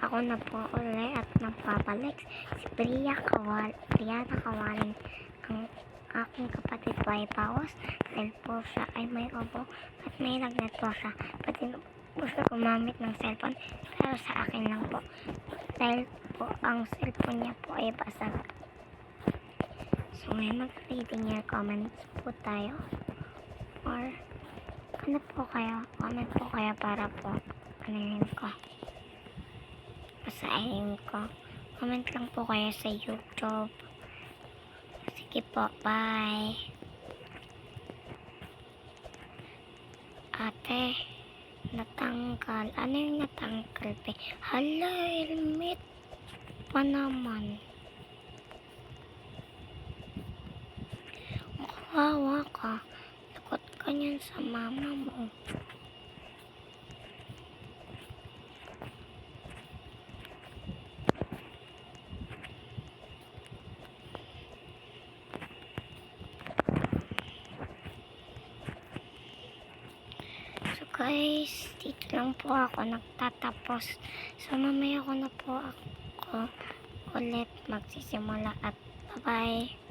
Ako na po uli at nagpapalik si Brianna Kawalin. Ang aking kapatid po ay paus dahil po siya ay may opo at may lagnat po siya. Pati po siya gumamit ng cellphone pero sa akin lang po dahil po ang cellphone niya po ay basag. So ngayon mag-reading your comments po tayo or ano po kayo, comment po kayo para po basahin ko. Comment lang po kayo sa YouTube. Sige po, bye. Ate, natanggal. Ano yung natanggal? Hala, helmet pa naman. Kawawa ka. Takot ka niyan sa mama mo. So guys, dito lang po ako nagtatapos. So mamaya ko na po ako ulit magsisimula at bye-bye.